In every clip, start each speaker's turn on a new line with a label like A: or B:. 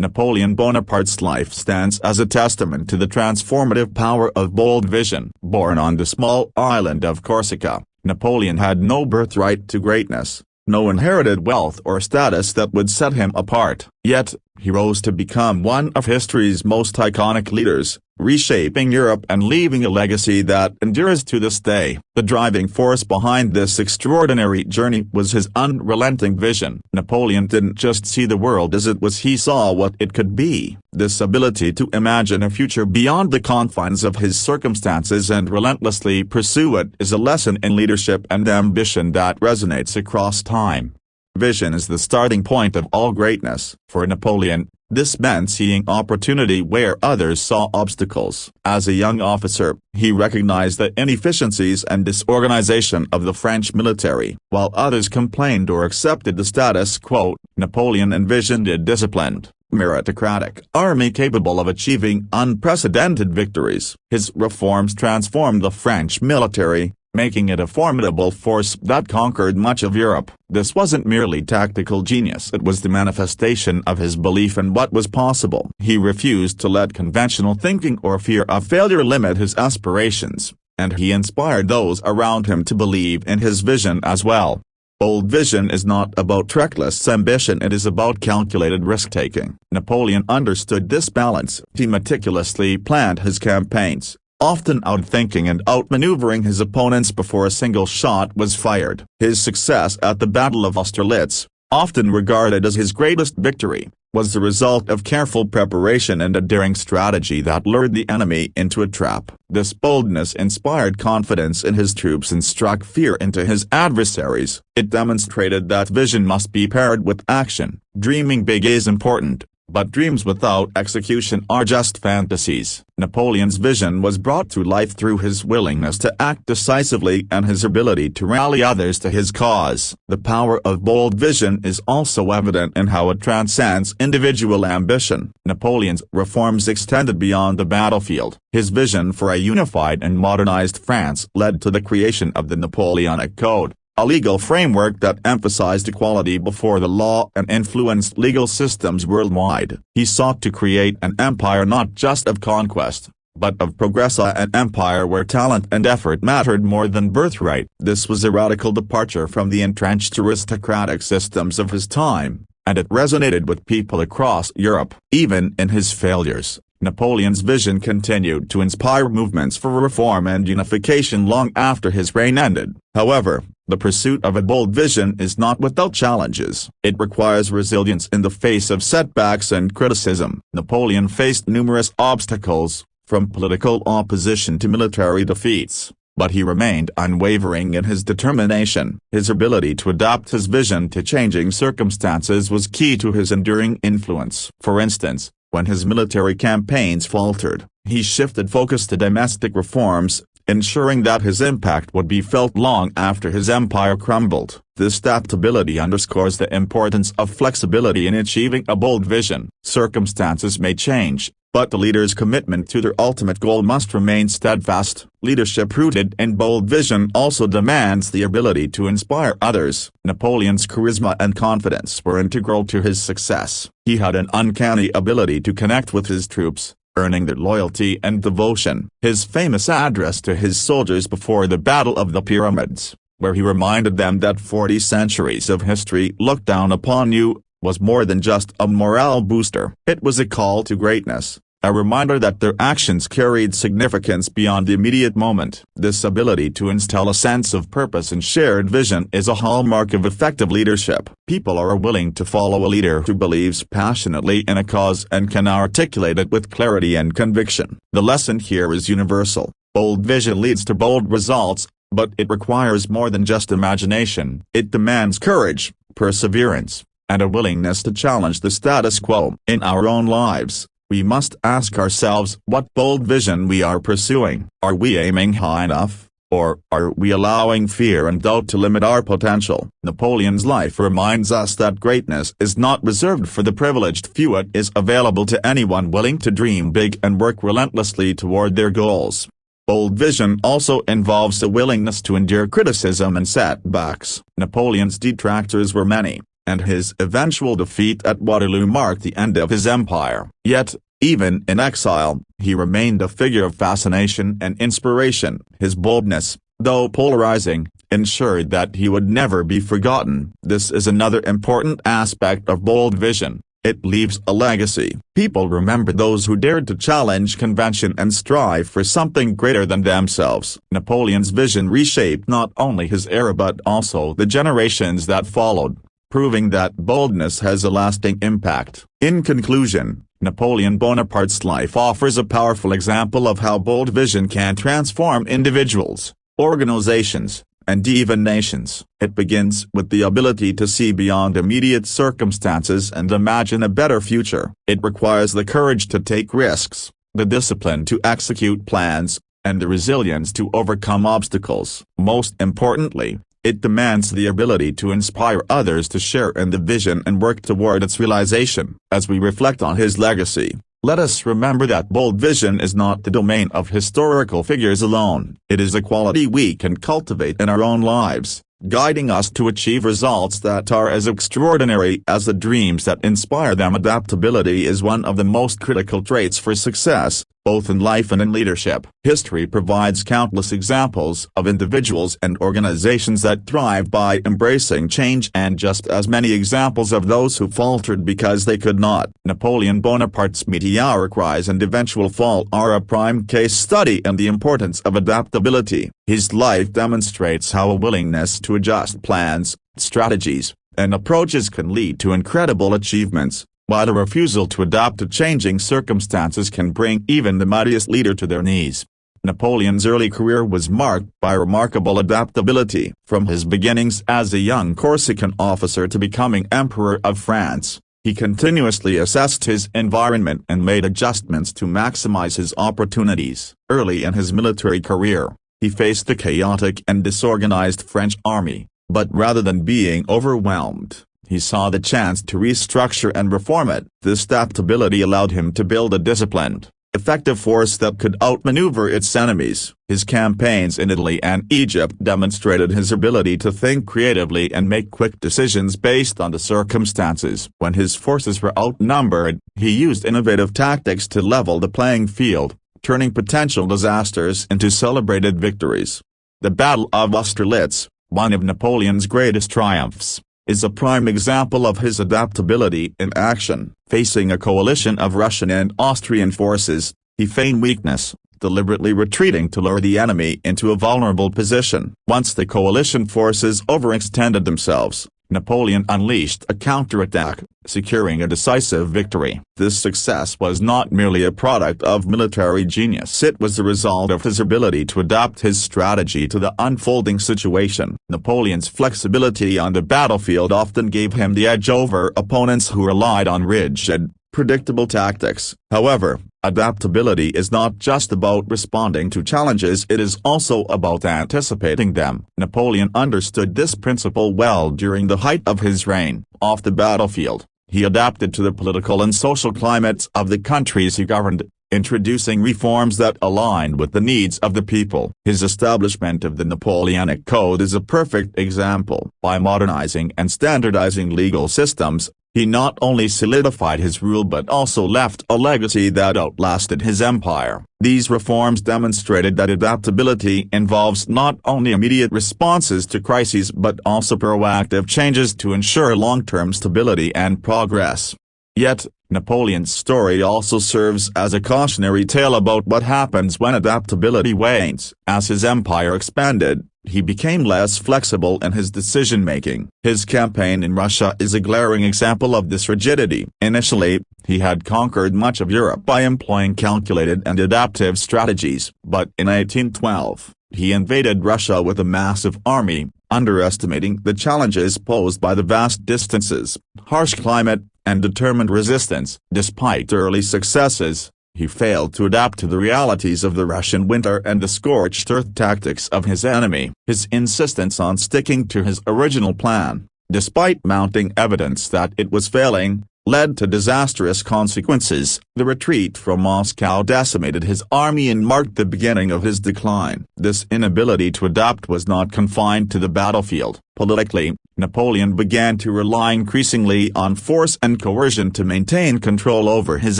A: Napoleon Bonaparte's life stands as a testament to the transformative power of bold vision. Born on the small island of Corsica, Napoleon had no birthright to greatness, no inherited wealth or status that would set him apart. Yet, he rose to become one of history's most iconic leaders, reshaping Europe and leaving a legacy that endures to this day. The driving force behind this extraordinary journey was his unrelenting vision. Napoleon didn't just see the world as it was, he saw what it could be. This ability to imagine a future beyond the confines of his circumstances and relentlessly pursue it is a lesson in leadership and ambition that resonates across time. Vision is the starting point of all greatness. For Napoleon, this meant seeing opportunity where others saw obstacles. As a young officer, he recognized the inefficiencies and disorganization of the French military. While others complained or accepted the status quo, Napoleon envisioned a disciplined, meritocratic army capable of achieving unprecedented victories. His reforms transformed the French military, making it a formidable force that conquered much of Europe. This wasn't merely tactical genius, it was the manifestation of his belief in what was possible. He refused to let conventional thinking or fear of failure limit his aspirations, and he inspired those around him to believe in his vision as well. Bold vision is not about reckless ambition, it is about calculated risk-taking. Napoleon understood this balance. He meticulously planned his campaigns, often outthinking and outmaneuvering his opponents before a single shot was fired. His success at the Battle of Austerlitz, often regarded as his greatest victory, was the result of careful preparation and a daring strategy that lured the enemy into a trap. This boldness inspired confidence in his troops and struck fear into his adversaries. It demonstrated that vision must be paired with action. Dreaming big is important, but dreams without execution are just fantasies. Napoleon's vision was brought to life through his willingness to act decisively and his ability to rally others to his cause. The power of bold vision is also evident in how it transcends individual ambition. Napoleon's reforms extended beyond the battlefield. His vision for a unified and modernized France led to the creation of the Napoleonic Code, a legal framework that emphasized equality before the law and influenced legal systems worldwide. He sought to create an empire not just of conquest, but of progress, an empire where talent and effort mattered more than birthright. This was a radical departure from the entrenched aristocratic systems of his time, and it resonated with people across Europe. Even in his failures, Napoleon's vision continued to inspire movements for reform and unification long after his reign ended. However, the pursuit of a bold vision is not without challenges. It requires resilience in the face of setbacks and criticism. Napoleon faced numerous obstacles, from political opposition to military defeats, but he remained unwavering in his determination. His ability to adapt his vision to changing circumstances was key to his enduring influence. For instance, when his military campaigns faltered, he shifted focus to domestic reforms, ensuring that his impact would be felt long after his empire crumbled. This adaptability underscores the importance of flexibility in achieving a bold vision. Circumstances may change, but the leader's commitment to their ultimate goal must remain steadfast. Leadership rooted in bold vision also demands the ability to inspire others. Napoleon's charisma and confidence were integral to his success. He had an uncanny ability to connect with his troops, earning their loyalty and devotion. His famous address to his soldiers before the Battle of the Pyramids, where he reminded them that 40 centuries of history looked down upon you, was more than just a morale booster. It was a call to greatness, a reminder that their actions carried significance beyond the immediate moment. This ability to instill a sense of purpose and shared vision is a hallmark of effective leadership. People are willing to follow a leader who believes passionately in a cause and can articulate it with clarity and conviction. The lesson here is universal. Bold vision leads to bold results, but it requires more than just imagination. It demands courage, perseverance, and a willingness to challenge the status quo. In our own lives, we must ask ourselves what bold vision we are pursuing. Are we aiming high enough, or are we allowing fear and doubt to limit our potential? Napoleon's life reminds us that greatness is not reserved for the privileged few. It is available to anyone willing to dream big and work relentlessly toward their goals. Bold vision also involves a willingness to endure criticism and setbacks. Napoleon's detractors were many, and his eventual defeat at Waterloo marked the end of his empire. Yet, even in exile, he remained a figure of fascination and inspiration. His boldness, though polarizing, ensured that he would never be forgotten. This is another important aspect of bold vision. It leaves a legacy. People remember those who dared to challenge convention and strive for something greater than themselves. Napoleon's vision reshaped not only his era but also the generations that followed, proving that boldness has a lasting impact. In conclusion, Napoleon Bonaparte's life offers a powerful example of how bold vision can transform individuals, organizations, and even nations. It begins with the ability to see beyond immediate circumstances and imagine a better future. It requires the courage to take risks, the discipline to execute plans, and the resilience to overcome obstacles. Most importantly, it demands the ability to inspire others to share in the vision and work toward its realization. As we reflect on his legacy, let us remember that bold vision is not the domain of historical figures alone. It is a quality we can cultivate in our own lives, guiding us to achieve results that are as extraordinary as the dreams that inspire them. Adaptability is one of the most critical traits for success, both in life and in leadership. History provides countless examples of individuals and organizations that thrive by embracing change, and just as many examples of those who faltered because they could not. Napoleon Bonaparte's meteoric rise and eventual fall are a prime case study in the importance of adaptability. His life demonstrates how a willingness to adjust plans, strategies, and approaches can lead to incredible achievements, while a refusal to adapt to changing circumstances can bring even the mightiest leader to their knees. Napoleon's early career was marked by remarkable adaptability. From his beginnings as a young Corsican officer to becoming Emperor of France, he continuously assessed his environment and made adjustments to maximize his opportunities. Early in his military career, he faced the chaotic and disorganized French army, but rather than being overwhelmed, he saw the chance to restructure and reform it. This adaptability allowed him to build a disciplined, effective force that could outmaneuver its enemies. His campaigns in Italy and Egypt demonstrated his ability to think creatively and make quick decisions based on the circumstances. When his forces were outnumbered, he used innovative tactics to level the playing field, turning potential disasters into celebrated victories. The Battle of Austerlitz, one of Napoleon's greatest triumphs, is a prime example of his adaptability in action. Facing a coalition of Russian and Austrian forces, he feigned weakness, deliberately retreating to lure the enemy into a vulnerable position. Once the coalition forces overextended themselves, Napoleon unleashed a counterattack, securing a decisive victory. This success was not merely a product of military genius. It was the result of his ability to adapt his strategy to the unfolding situation. Napoleon's flexibility on the battlefield often gave him the edge over opponents who relied on rigid, predictable tactics. However, adaptability is not just about responding to challenges, it is also about anticipating them. Napoleon understood this principle well during the height of his reign. Off the battlefield, he adapted to the political and social climates of the countries he governed, introducing reforms that aligned with the needs of the people. His establishment of the Napoleonic Code is a perfect example. By modernizing and standardizing legal systems, he not only solidified his rule but also left a legacy that outlasted his empire. These reforms demonstrated that adaptability involves not only immediate responses to crises but also proactive changes to ensure long-term stability and progress. Yet, Napoleon's story also serves as a cautionary tale about what happens when adaptability wanes. As his empire expanded, he became less flexible in his decision-making. His campaign in Russia is a glaring example of this rigidity. Initially, he had conquered much of Europe by employing calculated and adaptive strategies, but in 1812, he invaded Russia with a massive army, underestimating the challenges posed by the vast distances, harsh climate, and determined resistance. Despite early successes, he failed to adapt to the realities of the Russian winter and the scorched earth tactics of his enemy. His insistence on sticking to his original plan, despite mounting evidence that it was failing, led to disastrous consequences. The retreat from Moscow decimated his army and marked the beginning of his decline. This inability to adapt was not confined to the battlefield. Politically, Napoleon began to rely increasingly on force and coercion to maintain control over his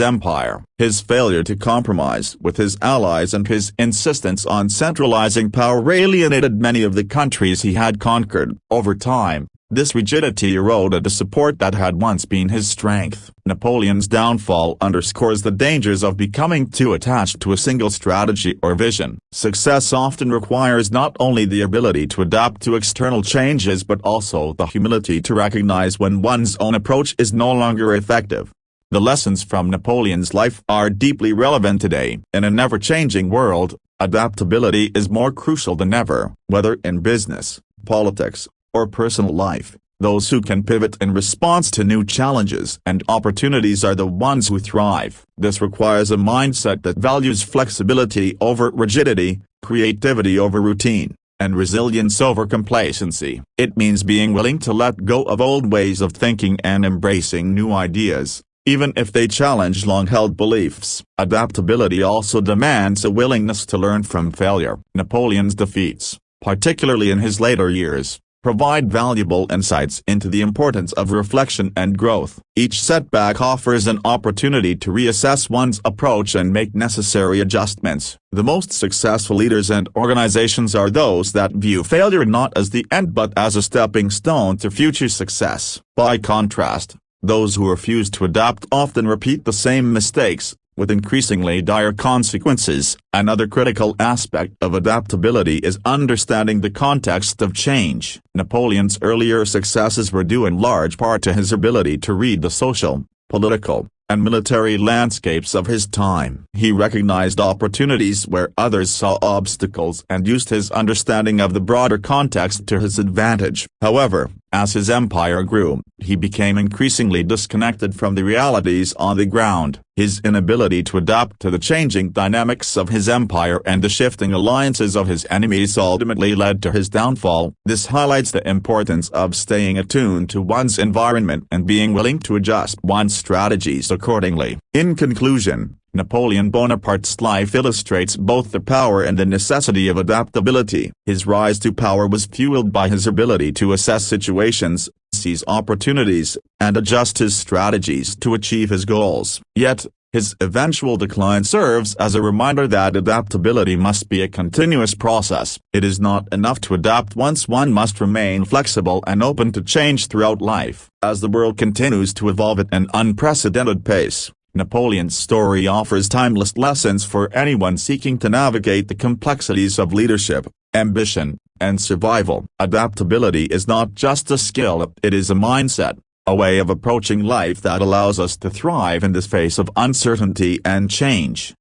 A: empire. His failure to compromise with his allies and his insistence on centralizing power alienated many of the countries he had conquered. Over time, this rigidity eroded the support that had once been his strength. Napoleon's downfall underscores the dangers of becoming too attached to a single strategy or vision. Success often requires not only the ability to adapt to external changes but also the humility to recognize when one's own approach is no longer effective. The lessons from Napoleon's life are deeply relevant today. In an ever-changing world, adaptability is more crucial than ever. Whether in business, politics, or personal life, those who can pivot in response to new challenges and opportunities are the ones who thrive. This requires a mindset that values flexibility over rigidity, creativity over routine, and resilience over complacency. It means being willing to let go of old ways of thinking and embracing new ideas, even if they challenge long-held beliefs. Adaptability also demands a willingness to learn from failure. Napoleon's defeats, particularly in his later years, provide valuable insights into the importance of reflection and growth. Each setback offers an opportunity to reassess one's approach and make necessary adjustments. The most successful leaders and organizations are those that view failure not as the end but as a stepping stone to future success. By contrast, those who refuse to adapt often repeat the same mistakes, with increasingly dire consequences. Another critical aspect of adaptability is understanding the context of change. Napoleon's earlier successes were due in large part to his ability to read the social, political, and military landscapes of his time. He recognized opportunities where others saw obstacles and used his understanding of the broader context to his advantage. However, as his empire grew, he became increasingly disconnected from the realities on the ground. His inability to adapt to the changing dynamics of his empire and the shifting alliances of his enemies ultimately led to his downfall. This highlights the importance of staying attuned to one's environment and being willing to adjust one's strategies accordingly. In conclusion, Napoleon Bonaparte's life illustrates both the power and the necessity of adaptability. His rise to power was fueled by his ability to assess situations, seize opportunities, and adjust his strategies to achieve his goals. Yet, his eventual decline serves as a reminder that adaptability must be a continuous process. It is not enough to adapt once. One must remain flexible and open to change throughout life. As the world continues to evolve at an unprecedented pace, Napoleon's story offers timeless lessons for anyone seeking to navigate the complexities of leadership, ambition, and survival. Adaptability is not just a skill, it is a mindset, a way of approaching life that allows us to thrive in the face of uncertainty and change.